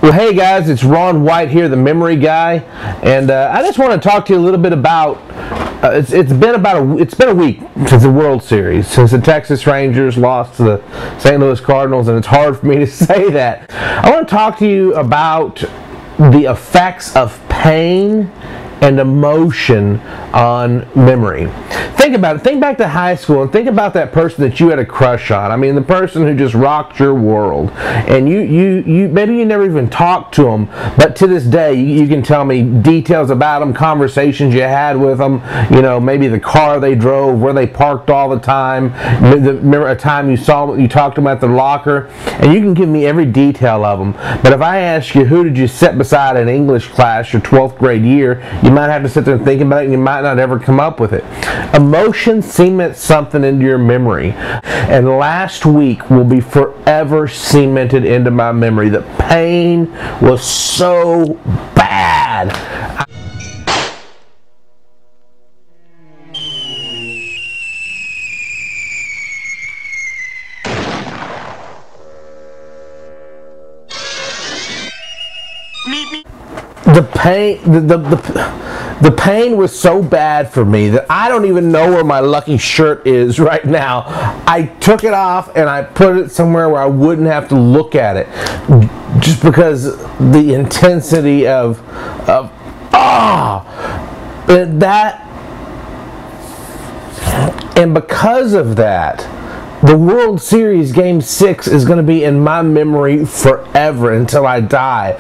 Well, hey guys, it's Ron White here, the memory guy, and I just want to talk to you a little bit about. It's been a week since the World Series, since the Texas Rangers lost to the St. Louis Cardinals, and it's hard for me to say that. I want to talk to you about the effects of pain and emotion on memory. Think about it. Think back to high school and think about that person that you had a crush on. I mean, the person who just rocked your world. And you maybe you never even talked to them, but to this day you can tell me details about them, conversations you had with them, you know, maybe the car they drove, where they parked all the time, remember a time you saw them, you talked to them at the locker, and you can give me every detail of them. But if I ask you, who did you sit beside in English class your 12th grade year, you might have to sit there and think about it, and you might not ever come up with it. Emotion cements something into your memory, and last week will be forever cemented into my memory. The pain was so bad. The pain was so bad for me that I don't even know where my lucky shirt is right now. I took it off and I put it somewhere where I wouldn't have to look at it, just because the intensity of that, and because of that, the World Series Game 6 is going to be in my memory forever until I die.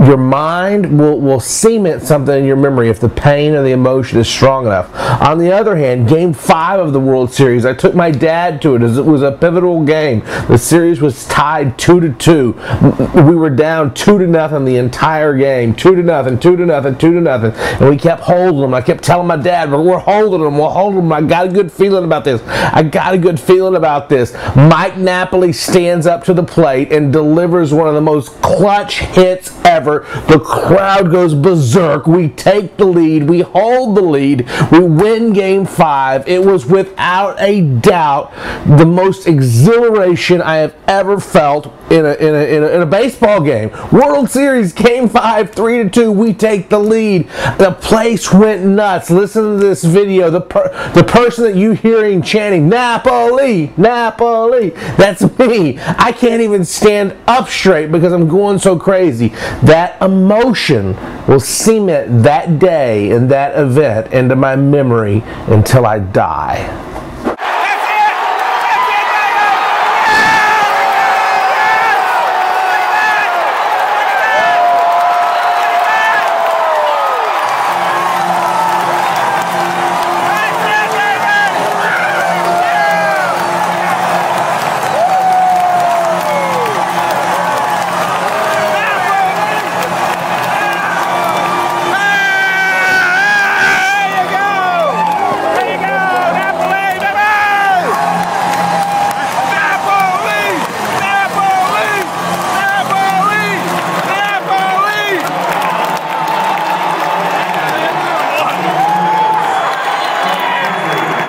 Your mind will cement something in your memory if the pain or the emotion is strong enough. On the other hand, Game 5 of the World Series, I took my dad to it as it was a pivotal game. The series was tied 2-2. We were down 2-0 the entire game. 2-0, 2-0, 2-0. And we kept holding them. I kept telling my dad, we're holding them, we're holding them. I got a good feeling about this. I got a good feeling about this. Mike Napoli stands up to the plate and delivers one of the most clutch hits ever. The crowd goes berserk. We take the lead. We hold the lead. We win Game 5. It was without a doubt the most exhilaration I have ever felt in a baseball game. World Series Game 5, 3-2. We take the lead. The place went nuts. Listen to this video. The person that you hearing chanting, Napoli, Napoli, that's me. I can't even stand up straight because I'm going so crazy. That emotion will cement that day and that event into my memory until I die.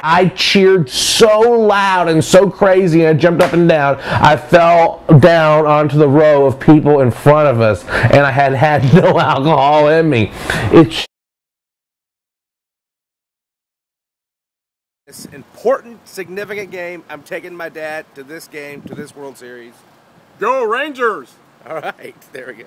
I cheered so loud and so crazy, and I jumped up and down. I fell down onto the row of people in front of us, and I had no alcohol in me. It's this important, significant game. I'm taking my dad to this game, to this World Series. Go Rangers! All right, there we go.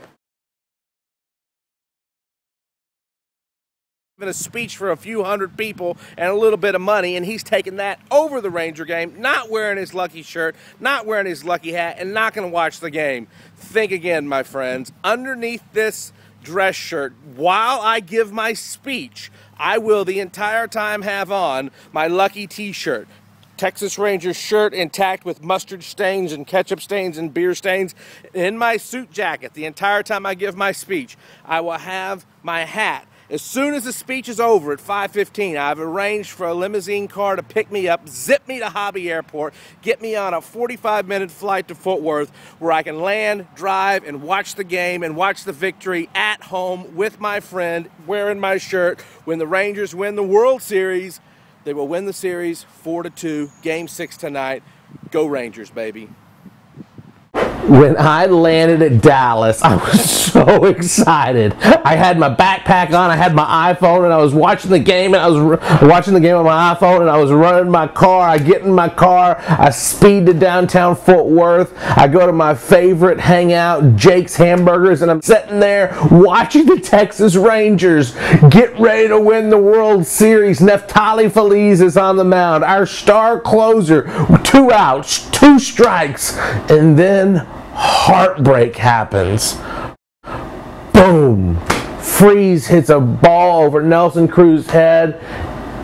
Giving a speech for a few hundred people and a little bit of money, and he's taking that over the Ranger game, not wearing his lucky shirt, not wearing his lucky hat, and not going to watch the game. Think again, my friends. Underneath this dress shirt, while I give my speech, I will the entire time have on my lucky t-shirt. Texas Rangers shirt intact with mustard stains and ketchup stains and beer stains in my suit jacket the entire time I give my speech. I will have my hat. As soon as the speech is over at 5:15, I've arranged for a limousine car to pick me up, zip me to Hobby Airport, get me on a 45-minute flight to Fort Worth where I can land, drive, and watch the game and watch the victory at home with my friend wearing my shirt. When the Rangers win the World Series, they will win the series 4-2, Game 6 tonight. Go Rangers, baby. When I landed at Dallas, I was so excited. I had my backpack on, I had my iPhone, and I was watching the game, and I was watching the game on my iPhone, and I was running my car. I get in my car, I speed to downtown Fort Worth, I go to my favorite hangout, Jake's Hamburgers, and I'm sitting there watching the Texas Rangers get ready to win the World Series. Napoli Feliz is on the mound, our star closer, 2 outs, 2 strikes, and then heartbreak happens. Boom! Freeze hits a ball over Nelson Cruz's head,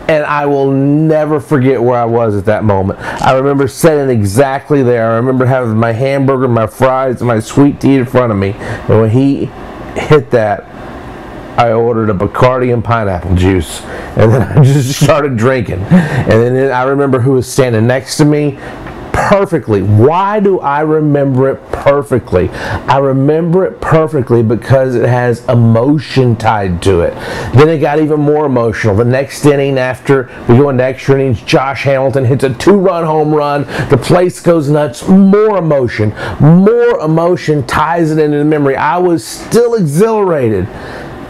and I will never forget where I was at that moment. I remember sitting exactly there. I remember having my hamburger, my fries, and my sweet tea in front of me. And when he hit that, I ordered a Bacardi and pineapple juice, and then I just started drinking. And then I remember who was standing next to me perfectly. Why do I remember it perfectly? I remember it perfectly because it has emotion tied to it. Then it got even more emotional. The next inning, after we go into extra innings, Josh Hamilton hits a 2-run home run. The place goes nuts. More emotion ties it into the memory. I was still exhilarated.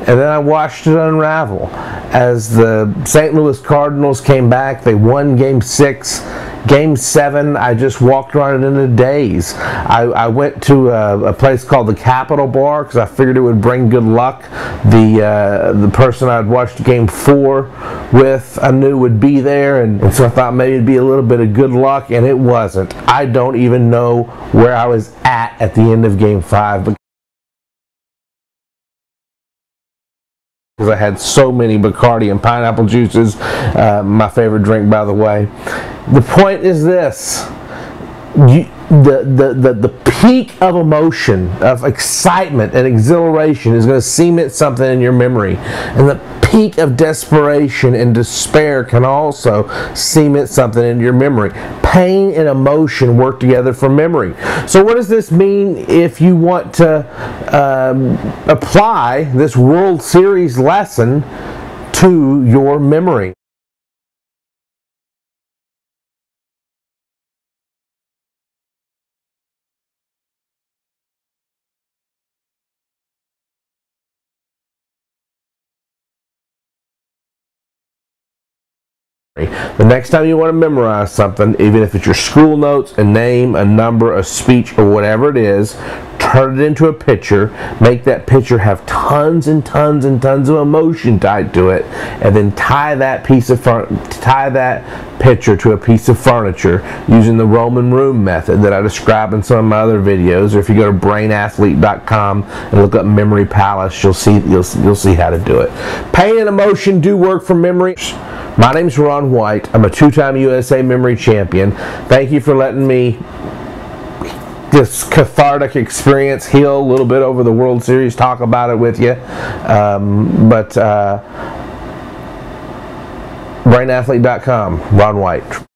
And then I watched it unravel. As the St. Louis Cardinals came back, they won Game 6. Game 7, I just walked around it in a daze. I went to a place called the Capitol Bar because I figured it would bring good luck. The person I'd watched Game 4 with, I knew would be there, and so I thought maybe it'd be a little bit of good luck, and it wasn't. I don't even know where I was at the end of Game 5. Because I had so many Bacardi and pineapple juices, my favorite drink, by the way. The point is this: the peak of emotion, of excitement and exhilaration, is going to cement something in your memory, and the peak of desperation and despair can also cement something in your memory. Pain and emotion work together for memory. So what does this mean if you want to apply this World Series lesson to your memory? The next time you want to memorize something, even if it's your school notes, a name, a number, a speech, or whatever it is, turn it into a picture. Make that picture have tons and tons and tons of emotion tied to it, and then tie that picture to a piece of furniture using the Roman room method that I describe in some of my other videos. Or if you go to brainathlete.com and look up Memory Palace, you'll see how to do it. Pain and emotion do work for memory. My name's Ron White. I'm a 2-time USA Memory Champion. Thank you for letting me this cathartic experience heal a little bit over the World Series, talk about it with you. Brainathlete.com, Ron White.